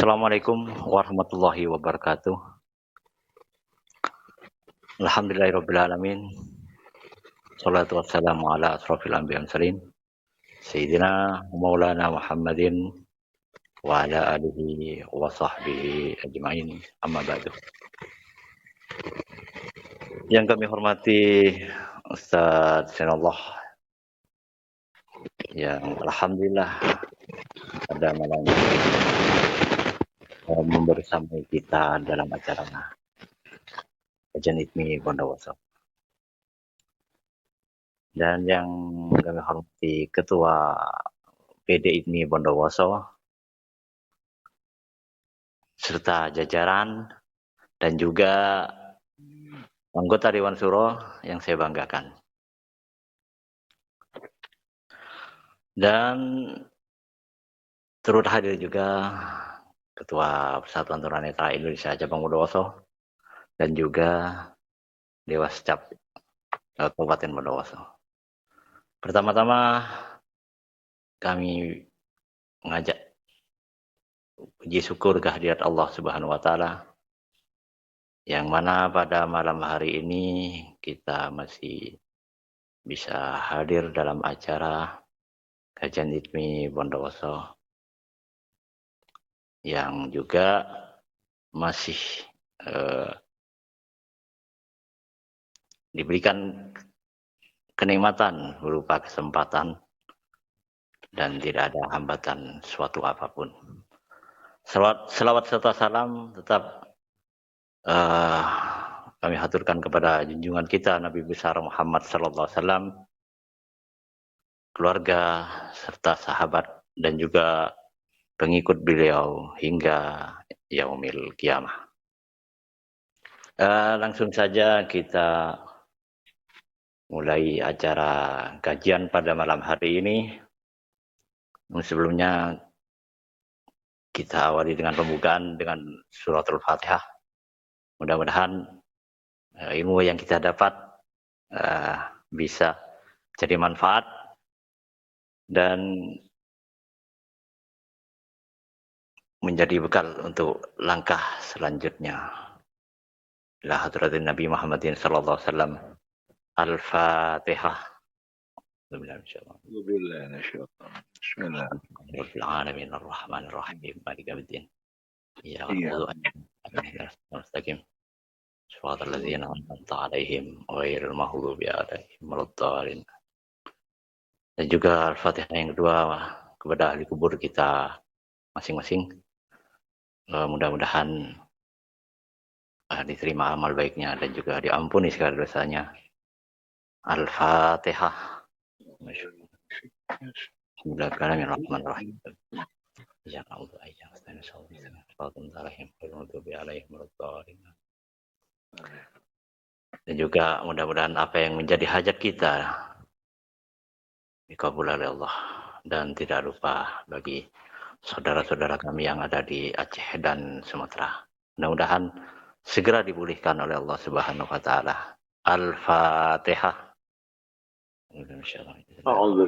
Assalamualaikum warahmatullahi wabarakatuh. Alhamdulillahirrabbilalamin. Salatu wassalamu ala asrofil anbiya wal mursalin. Sayyidina Maulana Muhammadin wa ala alihi wa sahbihi ajma'in. Amma ba'du. Yang kami hormati Ustaz Sinallah yang alhamdulillah pada malam ini membersamai kita dalam acara kajian ITMI Bondowoso. Dan yang kami hormati Ketua PD ITMI Bondowoso serta jajaran dan juga anggota Dewan Suro yang saya banggakan. Dan turut hadir juga Ketua Persatuan Tunanetra Indonesia Cabang Bondowoso dan juga Dewas Cap Kabupaten Bondowoso. Pertama-tama kami mengajak puji syukur kehadirat Allah Subhanahu wa taala yang mana pada malam hari ini kita masih bisa hadir dalam acara kajian ITMI Bondowoso yang juga masih diberikan kenikmatan berupa kesempatan dan tidak ada hambatan suatu apapun. Selawat serta salam tetap kami haturkan kepada junjungan kita Nabi besar Muhammad sallallahu alaihi wasallam, keluarga serta sahabat dan juga pengikut beliau hingga yaumil qiyamah. Langsung saja kita mulai acara kajian pada malam hari ini. Sebelumnya kita awali dengan pembukaan dengan suratul Fatihah. Mudah-mudahan ilmu yang kita dapat bisa jadi manfaat dan menjadi bekal untuk langkah selanjutnya. Ila hadratin Nabi Muhammadin sallallahu alaihi wasallam. Al-Fatihah. Bismillahirrahmanirrahim. Ar-Rahmanir-Rahim. Maliki yaumiddin. Iyyaka na'budu wa iyyaka nasta'in. Shiratal ladzina an'amta 'alaihim ghairil maghdubi 'alaihim waladdallin. Dan juga Al-Fatihah yang kedua kepada ahli kubur kita masing-masing. Mudah-mudahan diterima amal baiknya dan juga diampuni segala dosanya. Al-Fatihah. Bismillahirrahmanirrahim. Ya Allah, ya dan juga mudah-mudahan apa yang menjadi hajat kita dikabul oleh Allah, dan tidak lupa bagi saudara-saudara kami yang ada di Aceh dan Sumatera. Mudah-mudahan segera dipulihkan oleh Allah Subhanahu wa taala. Al-Fatihah. Ya Allah.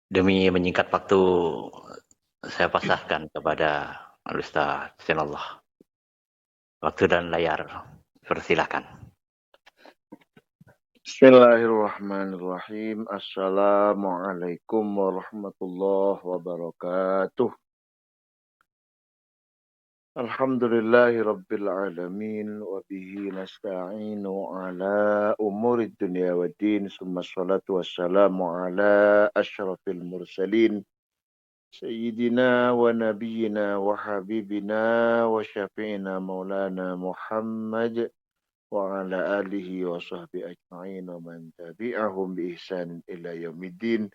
Demi menyingkat waktu, saya pasrahkan kepada Al-Ustaz Sinallah. Waktu dan layar, persilakan. Bismillahirrahmanirrahim. Assalamualaikum warahmatullahi wabarakatuh. Alhamdulillahi rabbil alamin wa bihi nasta'inu ala umuri dunya waddin, summa salatu wassalamu ala asyrafil mursalin sayyidina wa nabiyyina wa habibina wa syafi'ina maulana Muhammad wa ala alihi wa sahbihi ajma'in wa man tabi'ahum bi ihsanin ila yaumiddin.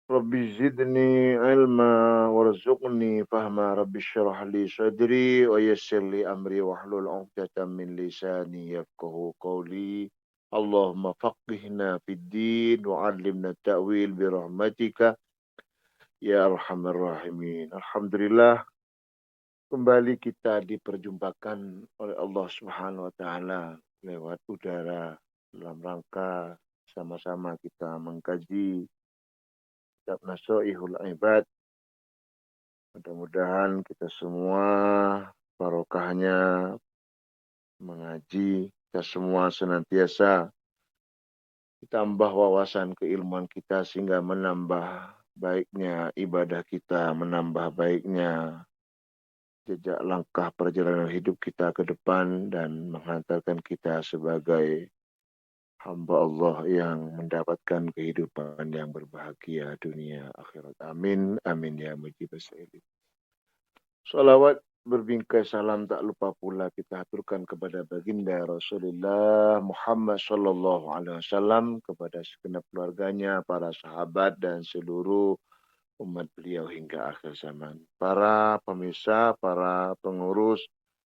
Rabbi zidni ilma warzuqni fahma. Rabbi syrah li sadri wa yassir li amri wahlul 'uqdatam min lisani yafqahu qawli. Allahumma faqihna fid din wa 'allimna ta'wil bi rahmatika ya arhamar rahimin. Alhamdulillah, Kembali kita diperjumpakan oleh Allah Subhanahu wa taala lewat udara dalam rangka sama-sama kita mengkaji kitab Nasha'ihul Ibad. Mudah-mudahan kita semua barokahnya mengaji, kita semua senantiasa ditambah wawasan keilmuan kita sehingga menambah baiknya ibadah kita, menambah baiknya jejak langkah perjalanan hidup kita ke depan dan menghantarkan kita sebagai hamba Allah yang mendapatkan kehidupan yang berbahagia dunia akhirat. Amin. Amin ya mujibas sa'ilin. Salawat berbingkai salam tak lupa pula kita aturkan kepada baginda Rasulullah Muhammad sallallahu alaihi wasallam, kepada segenap keluarganya, para sahabat dan seluruh umat beliau hingga akhir zaman. Para pemirsa, para pengurus,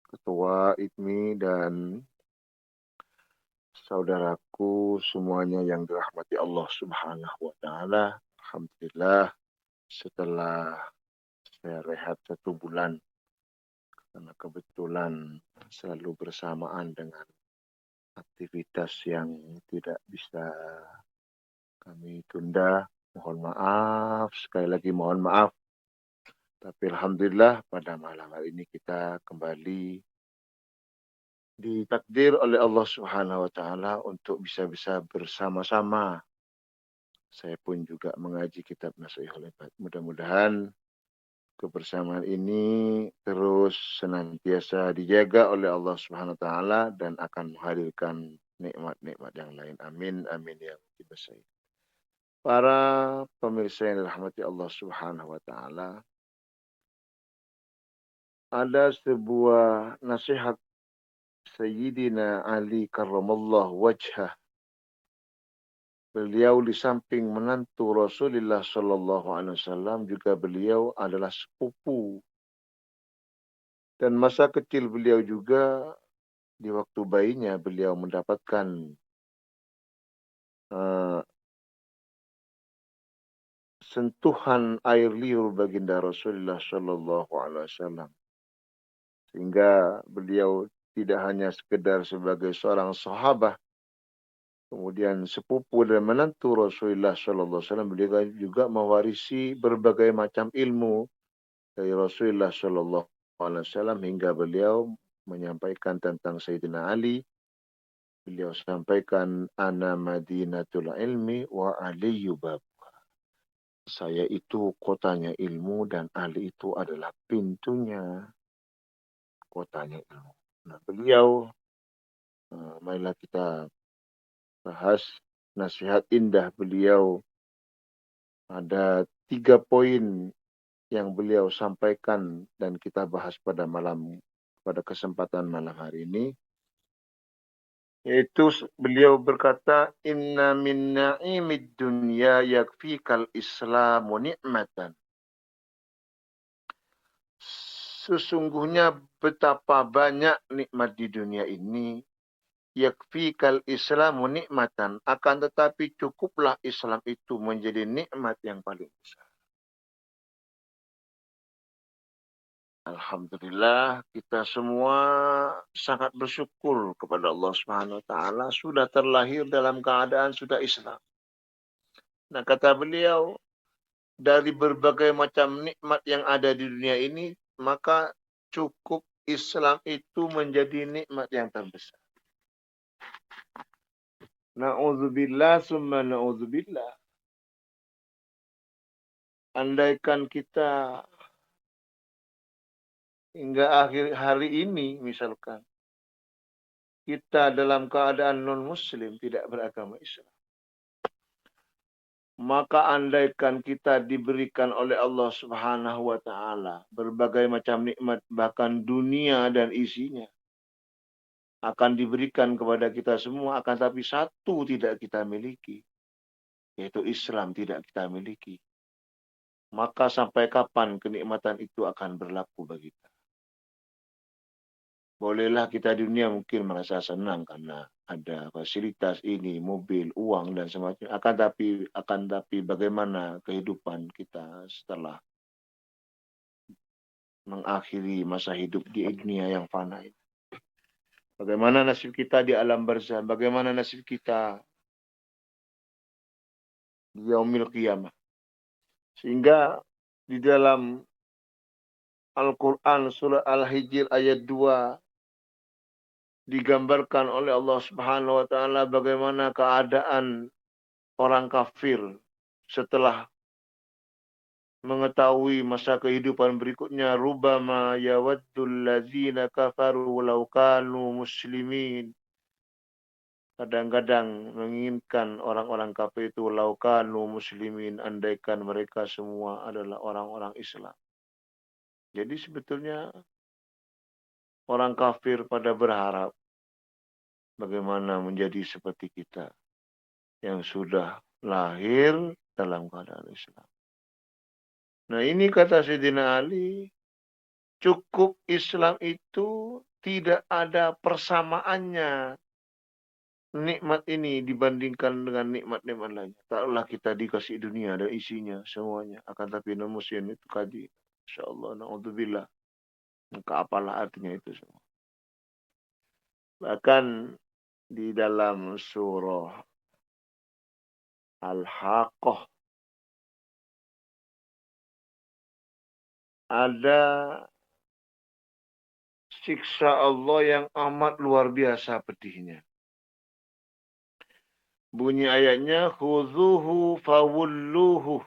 ketua ITMI dan saudaraku semuanya yang dirahmati Allah Subhanahu wa taala. Alhamdulillah setelah saya rehat 1 bulan karena kebetulan selalu bersamaan dengan aktivitas yang tidak bisa kami tunda. Mohon maaf, sekali lagi mohon maaf. Tapi alhamdulillah pada malam hari ini kita kembali ditakdir oleh Allah Subhanahu wa taala untuk bisa bersama-sama. Saya pun juga mengaji kitab Nasha'ihul Ibad. Mudah-mudahan kebersamaan ini terus senantiasa dijaga oleh Allah Subhanahu wa taala dan akan menghadirkan nikmat-nikmat yang lain. Amin amin ya rabbal alamin. Para pemirsa yang dirahmati Allah Subhanahu wa taala, ada sebuah nasihat Sayyidina Ali karramallahu wajhah. Beliau di samping menantu Rasulullah sallallahu alaihi wasallam juga beliau adalah sepupu. Dan masa kecil beliau juga di waktu bayinya beliau mendapatkan sentuhan air liur baginda Rasulullah sallallahu alaihi wasallam. Sehingga beliau tidak hanya sekedar sebagai seorang sahabat, kemudian sepupu dan menantu Rasulullah sallallahu alaihi wasallam, beliau juga mewarisi berbagai macam ilmu dari Rasulullah sallallahu alaihi wasallam hingga beliau menyampaikan tentang Sayyidina Ali. Beliau sampaikan ana madinatul ilmi wa aliyu bab. Saya itu kotanya ilmu dan Ali itu adalah pintunya kotanya ilmu. Nah, beliau, marilah kita bahas nasihat indah beliau. Ada 3 poin yang beliau sampaikan dan kita bahas pada kesempatan malam hari ini. Yaitu beliau berkata, inna min na'imid dunya yakfikal islamu ni'matan. Sesungguhnya betapa banyak nikmat di dunia ini, yakfikal islamu nikmatan, akan tetapi cukuplah Islam itu menjadi nikmat yang paling besar. Alhamdulillah kita semua sangat bersyukur kepada Allah Subhanahu wa taala sudah terlahir dalam keadaan sudah Islam. Nah, kata beliau, dari berbagai macam nikmat yang ada di dunia ini, maka cukup Islam itu menjadi nikmat yang terbesar. Na'udzubillah summa na'udzubillah. Andaikan kita hingga akhir hari ini misalkan, kita dalam keadaan non-muslim, tidak beragama Islam, maka andaikan kita diberikan oleh Allah Subhanahu wa taala berbagai macam nikmat, bahkan dunia dan isinya akan diberikan kepada kita semua, akan tapi satu tidak kita miliki, yaitu Islam tidak kita miliki. Maka sampai kapan kenikmatan itu akan berlaku bagi kita? Bolehlah kita di dunia mungkin merasa senang karena ada fasilitas ini, mobil, uang dan semacamnya. Akan tapi bagaimana kehidupan kita setelah mengakhiri masa hidup di dunia yang fana ini. Bagaimana nasib kita di alam barzah? Bagaimana nasib kita di yaumil qiyamah? Sehingga di dalam Al-Quran surah Al-Hijr ayat 2 digambarkan oleh Allah Subhanahu wa taala bagaimana keadaan orang kafir setelah mengetahui masa kehidupan berikutnya. Rubama yawaddul ladzina kafaru law kanu muslimin. Kadang-kadang menginginkan orang-orang kafir itu law kanu muslimin, andaikan mereka semua adalah orang-orang Islam. Jadi sebetulnya orang kafir pada berharap bagaimana menjadi seperti kita yang sudah lahir dalam keadaan Islam. Nah ini kata Sayyidina Ali, cukup Islam itu tidak ada persamaannya nikmat ini dibandingkan dengan nikmat-nikmat lainnya. Taklah kita dikasih dunia dan isinya semuanya. Akan tapi non-muslim itu kaji. InsyaAllah, na'udzubillah. Maka apalah artinya itu semua. Bahkan di dalam surah Al-Haqqah ada siksa Allah yang amat luar biasa pedihnya. Bunyi ayatnya, khuzuhu fawulluhu.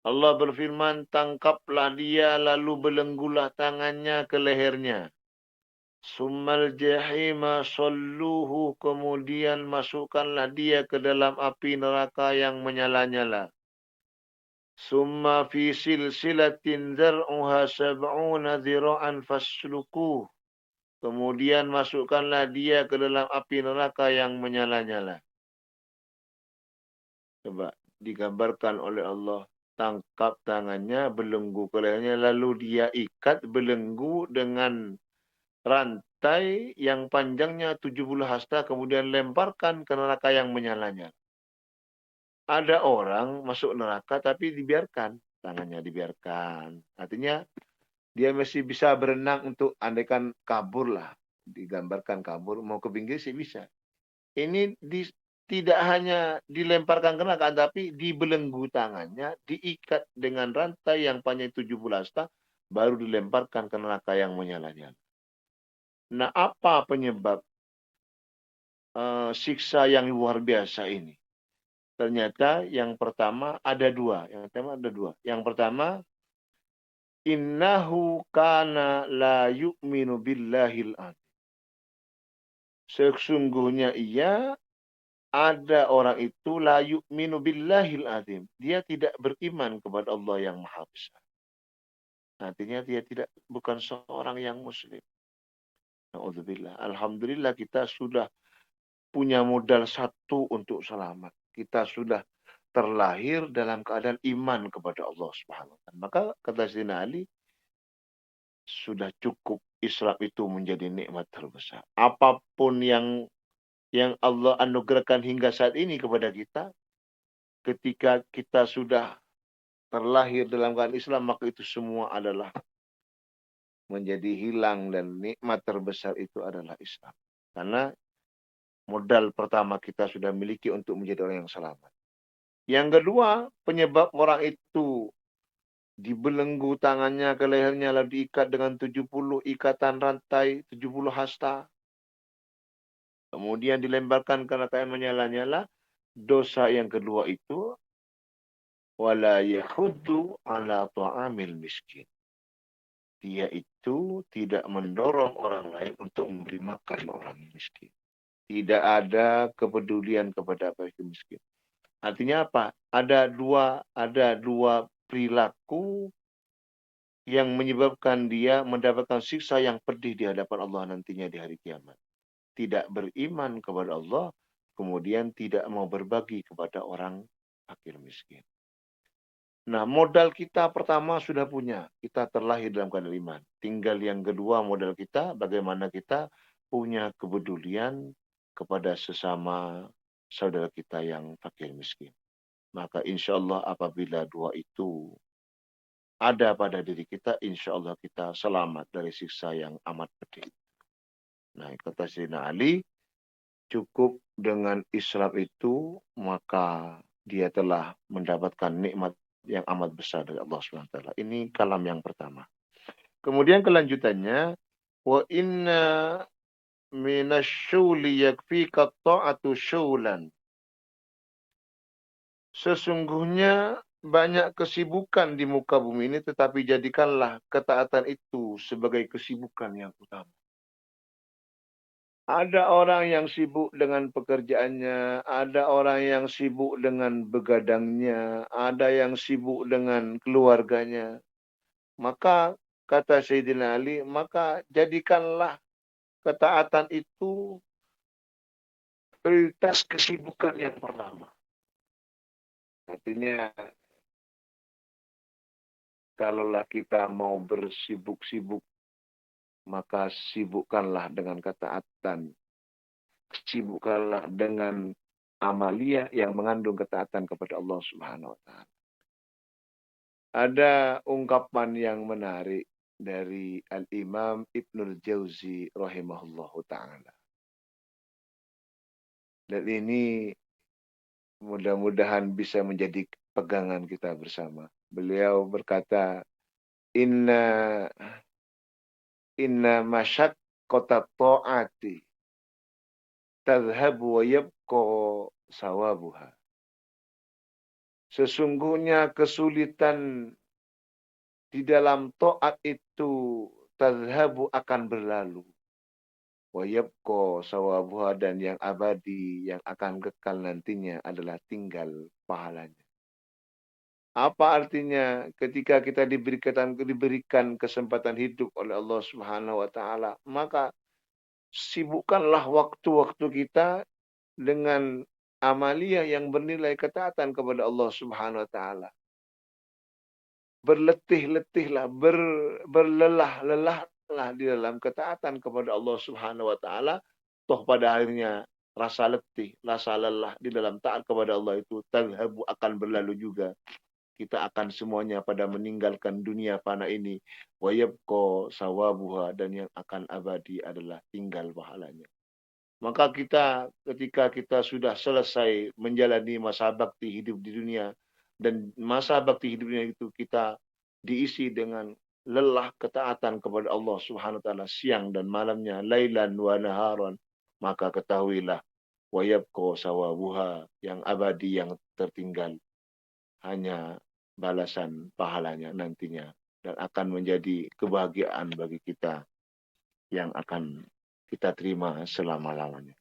Allah berfirman, tangkaplah dia lalu belenggulah tangannya ke lehernya. Summal jahima salluhu, kemudian masukkanlah dia ke dalam api neraka yang menyala-nyala. Summa fi silsilatin zar'uha sab'una dhira'an faslukuh. Kemudian masukkanlah dia ke dalam api neraka yang menyala-nyala. Coba digambarkan oleh Allah. Tangkap tangannya, belenggu ke lehernya, lalu dia ikat belenggu dengan rantai yang panjangnya 70 hasta, kemudian lemparkan ke neraka yang menyala-nyala. Ada orang masuk neraka tapi dibiarkan, tangannya dibiarkan. Artinya dia masih bisa berenang untuk andaikan kabur lah. Digambarkan kabur, mau ke pinggir sih bisa. Ini tidak hanya dilemparkan ke neraka, tapi dibelenggu tangannya, diikat dengan rantai yang panjang 70 hasta, baru dilemparkan ke neraka yang menyala-nyala. Nah, apa penyebab siksa yang luar biasa ini? Ternyata yang pertama ada dua. Yang pertama, innahu kana la yu'minu billahil azim. Sesungguhnya ada orang itu la yu'minu billahil azim. Dia tidak beriman kepada Allah yang maha besar. Artinya dia bukan seorang yang muslim. Na'udzubillah. Alhamdulillah kita sudah punya modal satu untuk selamat. Kita sudah terlahir dalam keadaan iman kepada Allah Subhanahu wa taala. Maka kata Sayyidina Ali, sudah cukup Islam itu menjadi nikmat terbesar. Apapun yang Allah anugerahkan hingga saat ini kepada kita, ketika kita sudah terlahir dalam keadaan Islam, maka itu semua adalah menjadi hilang, dan nikmat terbesar itu adalah Islam. Karena modal pertama kita sudah miliki untuk menjadi orang yang selamat. Yang kedua, penyebab orang itu dibelenggu tangannya ke lehernya lalu diikat dengan 70 ikatan rantai, 70 hasta. Kemudian dilemparkan ke neraka yang menyala-nyala. Dosa yang kedua itu, wala yahuddu ala ta'amil miskin. Dia itu tidak mendorong orang lain untuk memberi makan orang miskin. Tidak ada kepedulian kepada orang miskin. Artinya apa? Ada dua perilaku yang menyebabkan dia mendapatkan siksa yang pedih di hadapan Allah nantinya di hari kiamat. Tidak beriman kepada Allah, kemudian tidak mau berbagi kepada orang fakir miskin. Nah, modal kita pertama sudah punya. Kita terlahir dalam keadaan iman. Tinggal yang kedua, modal kita, bagaimana kita punya kepedulian kepada sesama saudara kita yang fakir miskin. Maka insya Allah apabila dua itu ada pada diri kita, insya Allah kita selamat dari siksa yang amat pedih. Nah, kata Sayyidina Ali, cukup dengan Islam itu, maka dia telah mendapatkan nikmat yang amat besar dari Allah SWT. Ini kalam yang pertama. Kemudian kelanjutannya, wa inna minasyuli yakfika ta'atu syulan. Sesungguhnya banyak kesibukan di muka bumi ini, tetapi jadikanlah ketaatan itu sebagai kesibukan yang utama. Ada orang yang sibuk dengan pekerjaannya, ada orang yang sibuk dengan begadangnya, ada yang sibuk dengan keluarganya. Maka kata Sayyidina Ali, maka jadikanlah ketaatan itu prioritas kesibukan yang pertama. Artinya, kalaulah kita mau bersibuk-sibuk, maka sibukkanlah dengan ketaatan. Sibukkanlah dengan amalia yang mengandung ketaatan kepada Allah Subhanahu wa taala. Ada ungkapan yang menarik dari Al-Imam Ibnul Jauzi rahimahullahu taala. Dan ini mudah-mudahan bisa menjadi pegangan kita bersama. Beliau berkata, Inna masyaqqata ta'ati tadhhabu wa yabqa sawabuha. Sesungguhnya kesulitan di dalam taat itu tadhhabu akan berlalu. Wa yabqa sawabuha, dan yang abadi, yang akan kekal nantinya adalah tinggal pahalanya. Apa artinya ketika kita diberikan kesempatan hidup oleh Allah Subhanahu wa taala, maka sibukkanlah waktu-waktu kita dengan amalia yang bernilai ketaatan kepada Allah Subhanahu wa taala. Berletih-letihlah, berlelah-lelahlah di dalam ketaatan kepada Allah Subhanahu wa taala. Toh pada akhirnya rasa letih, rasa lelah di dalam taat kepada Allah itu tadhhabu akan berlalu juga. Kita akan semuanya pada meninggalkan dunia fana ini. Wa yabqa sawabuha, dan yang akan abadi adalah tinggal pahalanya. Maka kita ketika kita sudah selesai menjalani masa bakti hidup di dunia, dan masa bakti hidup dunia itu kita diisi dengan lelah ketaatan kepada Allah Subhanahu wa taala siang dan malamnya, lailan wa naharan, maka ketahuilah wa yabqa sawabuha, yang abadi, yang tertinggal hanya balasan pahalanya nantinya, dan akan menjadi kebahagiaan bagi kita yang akan kita terima selama-lamanya.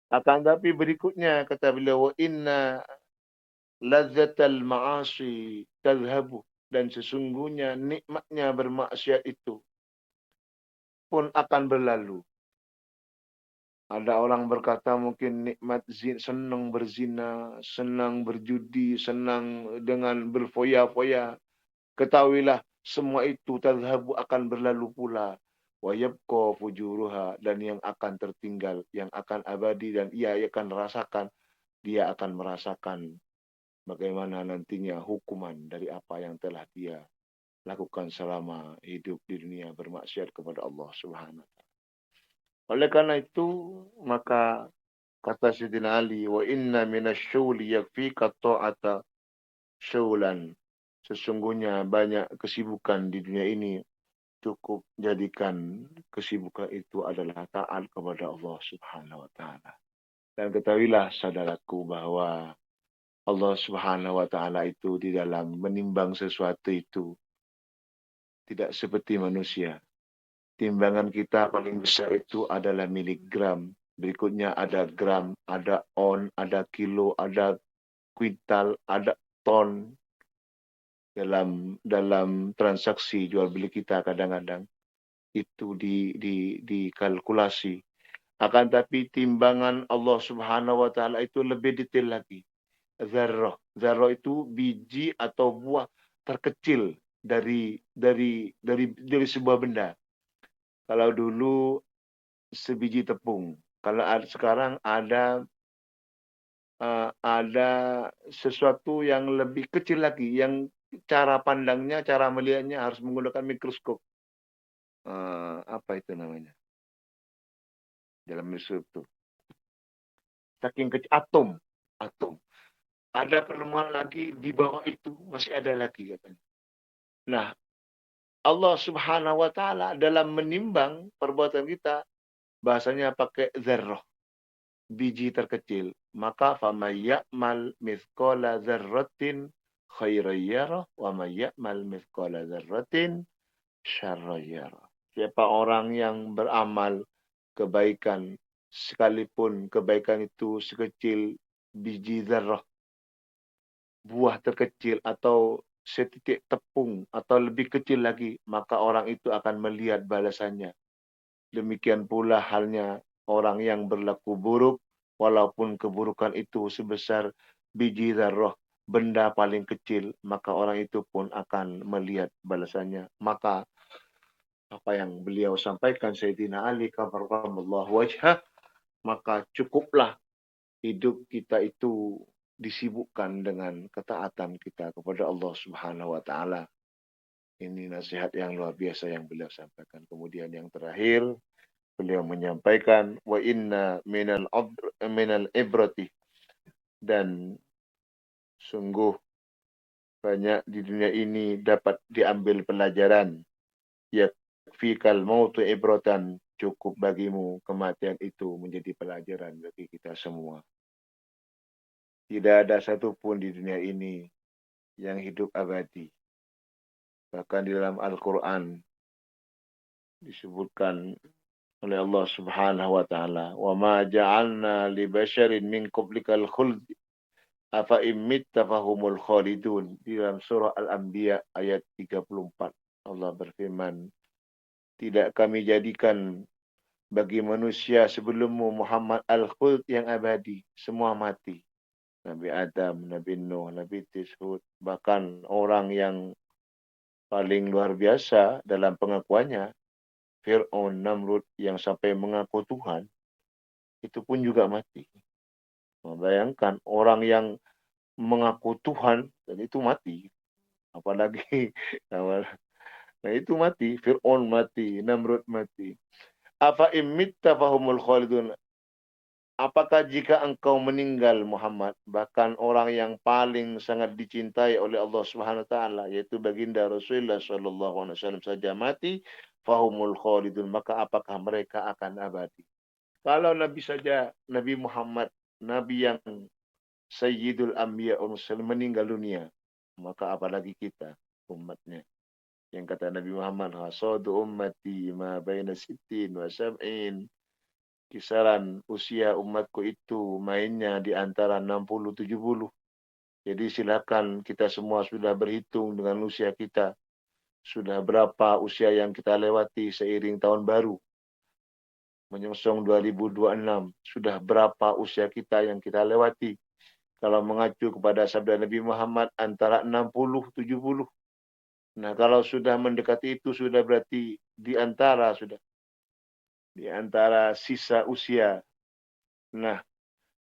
Akan tapi berikutnya kata beliau, wa inna lazzatal ma'asi tadhhabu, dan sesungguhnya nikmatnya bermaksiat itu pun akan berlalu. Ada orang berkata mungkin nikmat senang berzina, senang berjudi, senang dengan berfoya-foya. Ketahuilah semua itu tadhhabu akan berlalu pula. Wa yabqa fujuruha, dan yang akan tertinggal, yang akan abadi, dan ia akan merasakan bagaimana nantinya hukuman dari apa yang telah dia lakukan selama hidup di dunia bermaksiat kepada Allah Subhanahu wa taala. Oleh karena itu, maka kata Sayyidina Ali, wa inna minasyuli yakfika ta'ata syaulan. Sesungguhnya banyak kesibukan di dunia ini, cukup jadikan kesibukan itu adalah taat kepada Allah Subhanahu wa taala. Dan ketahuilah saudaraku bahwa Allah Subhanahu wa taala itu di dalam menimbang sesuatu itu tidak seperti manusia. Timbangan kita paling besar itu adalah miligram. Berikutnya ada gram, ada on, ada kilo, ada kuintal, ada ton. Dalam transaksi jual beli kita kadang-kadang itu dikalkulasi. Akan tapi timbangan Allah Subhanahu wa taala itu lebih detail lagi. Zarrah. Zarrah itu biji atau buah terkecil dari sebuah benda. Kalau dulu sebiji tepung, kalau sekarang ada sesuatu yang lebih kecil lagi, yang cara pandangnya, cara melihatnya harus menggunakan mikroskop. Apa itu namanya? Dalam mikroskop itu. Saking kecil, atom. Ada penemuan lagi di bawah itu, masih ada lagi katanya. Nah, Allah Subhanahu wa taala dalam menimbang perbuatan kita, bahasanya pakai zarrah, biji terkecil. Maka faman ya'mal mithqala dzarratin khairan yarah wa man ya'mal mithqala dzarratin syarran yarah. Siapa orang yang beramal kebaikan, sekalipun kebaikan itu sekecil biji zarrah, buah terkecil atau setitik tepung atau lebih kecil lagi, maka orang itu akan melihat balasannya. Demikian pula halnya orang yang berlaku buruk, walaupun keburukan itu sebesar biji zarrah, benda paling kecil, maka orang itu pun akan melihat balasannya. Maka apa yang beliau sampaikan Sayyidina Ali karramallahu wajhah, maka cukuplah hidup kita itu disibukkan dengan ketaatan kita kepada Allah Subhanahu wa taala. Ini nasihat yang luar biasa yang beliau sampaikan. Kemudian yang terakhir, beliau menyampaikan wa inna minal ibrati, dan sungguh banyak di dunia ini dapat diambil pelajaran. Yakfikal mautu ibratan, cukup bagimu kematian itu menjadi pelajaran bagi kita semua. Tidak ada satupun di dunia ini yang hidup abadi. Bahkan di dalam Al-Quran disebutkan oleh Allah Subhanahu wa taala, "Wa ma ja'alna li basharin min qablikal khuld afa imitta fahumul khalidun." Di dalam surah Al-Anbiya ayat 34 Allah berfirman, tidak kami jadikan bagi manusia sebelummu Muhammad al-khuld yang abadi, semua mati. Nabi Adam, Nabi Nuh, Nabi Hud, bahkan orang yang paling luar biasa dalam pengakuannya, Fir'aun, Namrud, yang sampai mengaku Tuhan, itu pun juga mati. Membayangkan orang yang mengaku Tuhan dan itu mati. Apalagi, nah itu mati, Fir'aun mati, Namrud mati. Afa imitta fahumul khalidun. Apakah jika engkau meninggal Muhammad, bahkan orang yang paling sangat dicintai oleh Allah Subhanahu wa taala, yaitu baginda Rasulullah sallallahu alaihi wasallam saja mati, fahumul khalidun, maka apakah mereka akan abadi? Kalau Nabi saja, Nabi Muhammad, Nabi yang Sayyidul Anbiya meninggal dunia, maka apalagi kita, umatnya. Yang kata Nabi Muhammad, hasadu ummati ma baina sittin wa sab'in. Kisaran usia umatku itu mainnya di antara 60-70. Jadi silakan kita semua sudah berhitung dengan usia kita. Sudah berapa usia yang kita lewati seiring tahun baru. Menyongsong 2026. Sudah berapa usia kita yang kita lewati. Kalau mengacu kepada sabda Nabi Muhammad antara 60-70. Nah kalau sudah mendekati itu sudah berarti di antara sisa usia. Nah,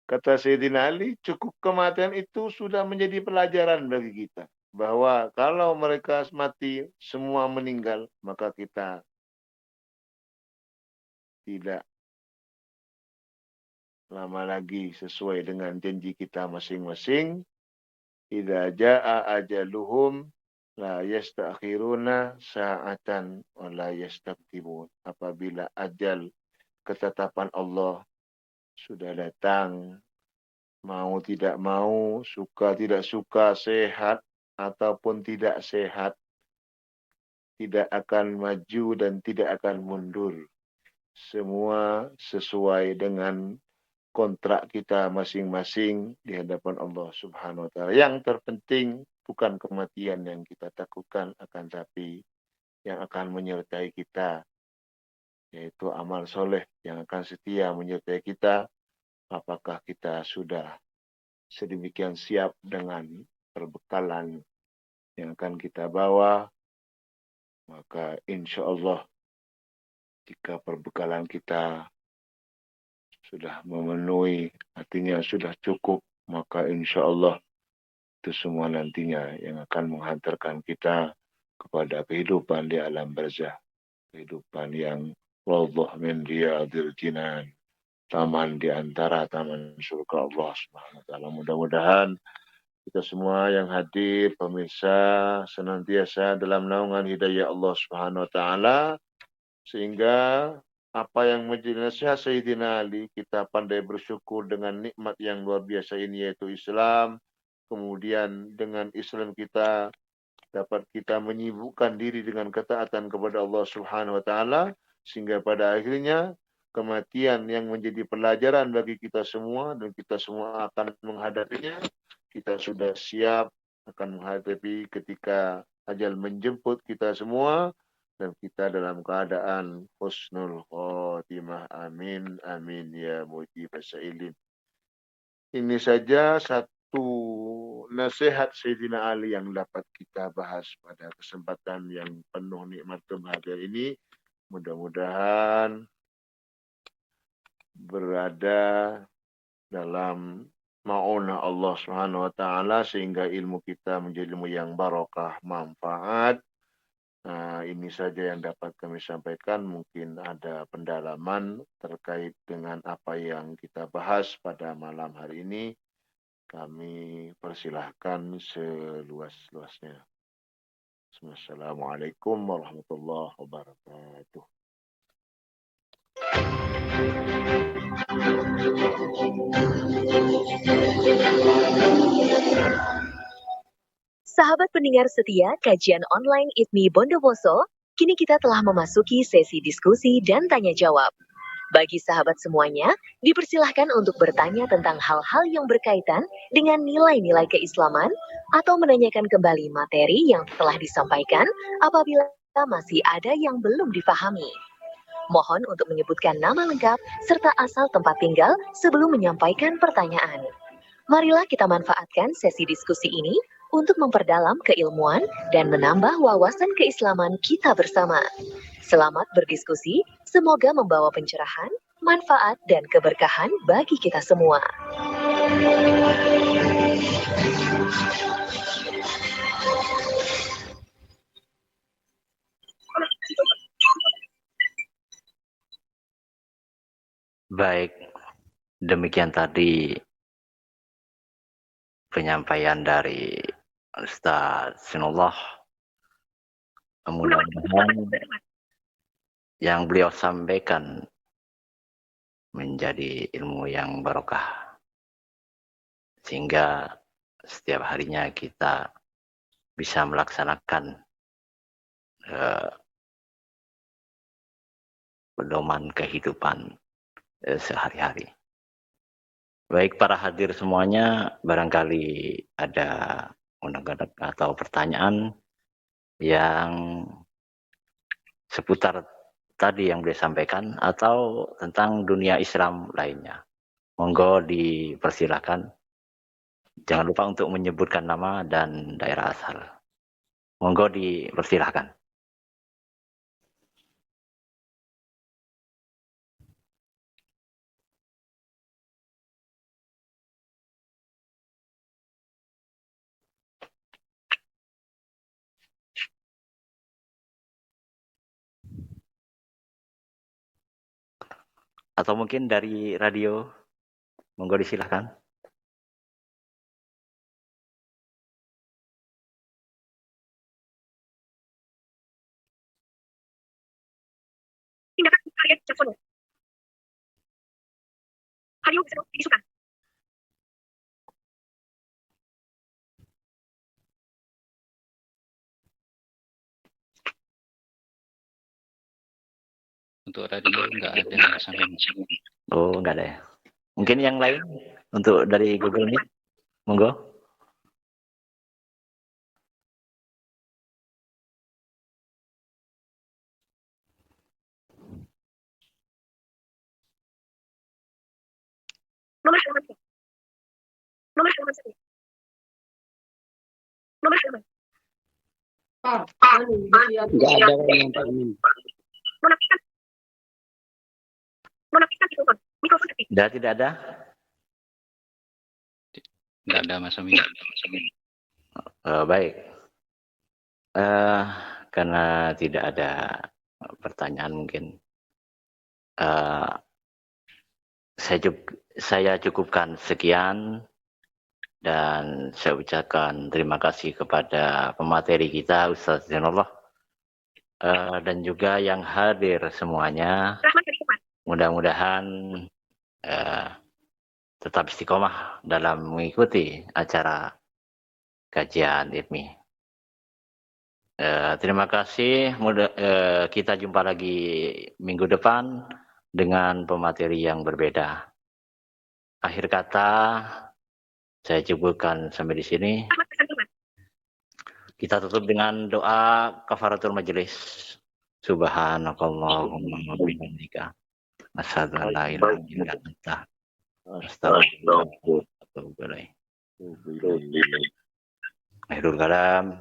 kata Sayyidina Ali, cukup kematian itu sudah menjadi pelajaran bagi kita. Bahwa kalau mereka mati, semua meninggal, maka kita tidak lama lagi sesuai dengan janji kita masing-masing. Idza jaa ajaluhum la yasta'khiruna sa'atan wa la yastaqdimun. Apabila ajal ketetapan Allah sudah datang, mau tidak mau, suka tidak suka, sehat ataupun tidak sehat, tidak akan maju dan tidak akan mundur. Semua sesuai dengan kontrak kita masing-masing di hadapan Allah Subhanahu wa taala. Yang terpenting bukan kematian yang kita takutkan, akan tapi yang akan menyertai kita, yaitu amal soleh yang akan setia menyertai kita. Apakah kita sudah sedemikian siap dengan perbekalan yang akan kita bawa? Maka insya Allah jika perbekalan kita sudah memenuhi, artinya sudah cukup, maka insya Allah itu semua nantinya yang akan menghantarkan kita kepada kehidupan di alam barzah, kehidupan yang rawdah min riyadil jinan, taman di antara taman surga Allah Subhanahu wa taala. Mudah-mudahan kita semua yang hadir, pemirsa, senantiasa dalam naungan hidayah Allah Subhanahu wa taala, sehingga apa yang menjadi nasihat Sayyidina Ali, kita pandai bersyukur dengan nikmat yang luar biasa ini, yaitu Islam. Kemudian dengan Islam kita dapat kita menyibukkan diri dengan ketaatan kepada Allah Subhanahu wa taala, sehingga pada akhirnya kematian yang menjadi pelajaran bagi kita semua, dan kita semua akan menghadapinya. Kita sudah siap akan menghadapi ketika ajal menjemput kita semua, dan kita dalam keadaan husnul khotimah. Amin amin ya mujibas sa'ilin. Ini saja satu nasihat Sayyidina Ali yang dapat kita bahas pada kesempatan yang penuh nikmat kebahagiaan ini. Mudah-mudahan berada dalam ma'unah Allah Subhanahu wa taala, sehingga ilmu kita menjadi ilmu yang barokah, manfaat. Nah, ini saja yang dapat kami sampaikan. Mungkin ada pendalaman terkait dengan apa yang kita bahas pada malam hari ini. Kami persilahkan seluas-luasnya. Assalamualaikum warahmatullahi wabarakatuh. Sahabat pendengar setia kajian online ITMI Bondowoso, kini kita telah memasuki sesi diskusi dan tanya jawab. Bagi sahabat semuanya, dipersilahkan untuk bertanya tentang hal-hal yang berkaitan dengan nilai-nilai keislaman atau menanyakan kembali materi yang telah disampaikan apabila masih ada yang belum difahami. Mohon untuk menyebutkan nama lengkap serta asal tempat tinggal sebelum menyampaikan pertanyaan. Marilah kita manfaatkan sesi diskusi ini untuk memperdalam keilmuan dan menambah wawasan keislaman kita bersama. Selamat berdiskusi, semoga membawa pencerahan, manfaat, dan keberkahan bagi kita semua. Baik, demikian tadi penyampaian dari Ustaz Sinullah. Mudah-mudahan yang beliau sampaikan menjadi ilmu yang barokah, sehingga setiap harinya kita bisa melaksanakan pedoman kehidupan sehari-hari. Baik para hadir semuanya, barangkali ada undang-undang atau pertanyaan yang seputar tadi yang beliau sampaikan atau tentang dunia Islam lainnya. Monggo dipersilakan. Jangan lupa untuk menyebutkan nama dan daerah asal. Monggo dipersilakan. Atau mungkin dari radio, monggo disilahkan. Tindakan Harriet Jackson. Radio diisukan. Untuk radio nggak ada sampai. Oh, nggak ada ya. Mungkin yang lain untuk dari Google Meet, monggo. Nomor halaman 1. Nomor halaman 1. Nomor halaman. Nggak ada yang Pak Amin. Nonaktifkan. Nonaktifkan mikrofon. Mikrofon aktif. Tidak ada. Nggak ada Mas Amin. Baik. Karena tidak ada pertanyaan mungkin saya cukupkan sekian dan saya ucapkan terima kasih kepada pemateri kita Ustaz Zainullah dan juga yang hadir semuanya. Mudah-mudahan tetap istiqomah dalam mengikuti acara kajian IPMI. Terima kasih. Kita jumpa lagi minggu depan dengan pemateri yang berbeda. Akhir kata, saya cukupkan sampai di sini. Kita tutup dengan doa kafaratul majelis. Subhanakallahumma wa bihamdika asyhadu an la ilaha illa anta astaghfiruka wa atubu ilaik. Akhirul kalam,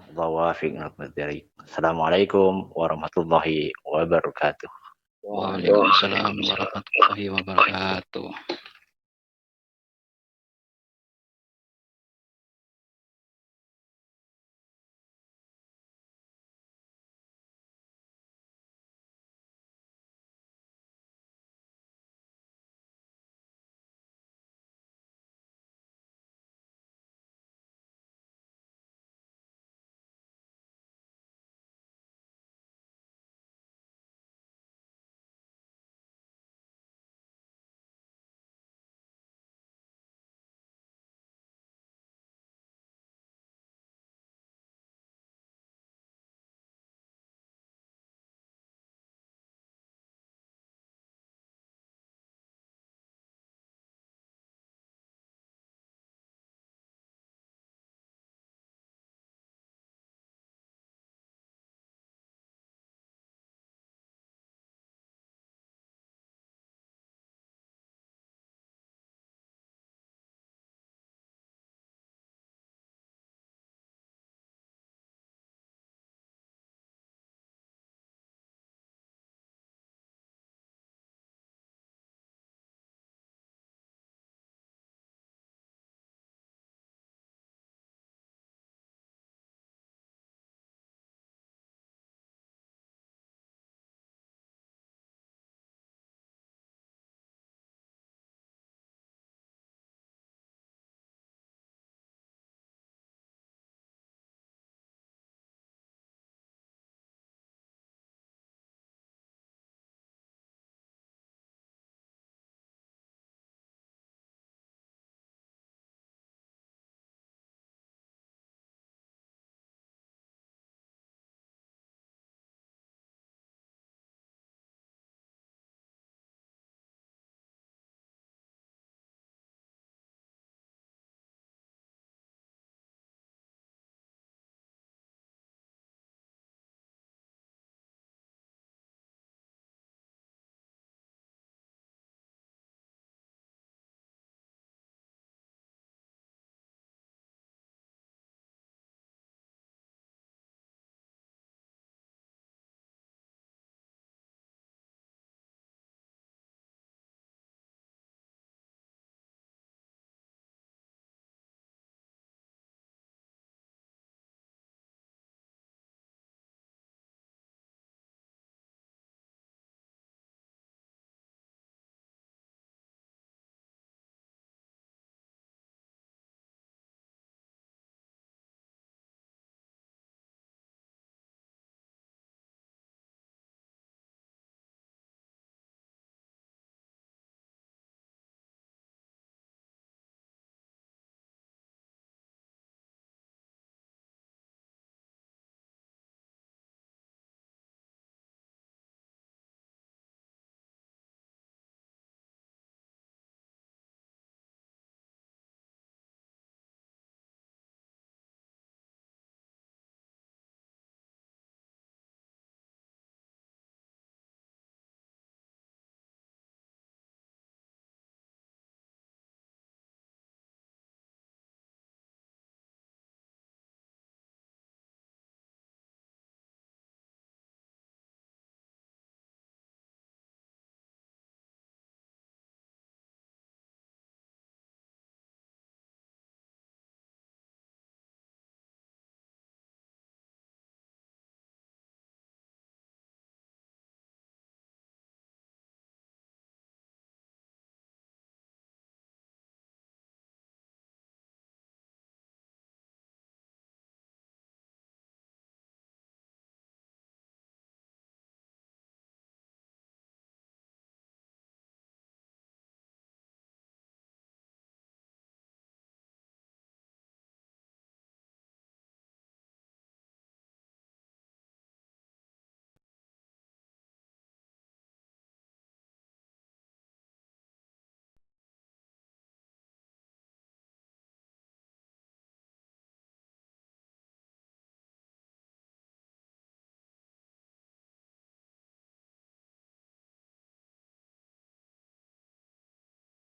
Assalamualaikum warahmatullahi wabarakatuh. Waalaikumsalam warahmatullahi wabarakatuh.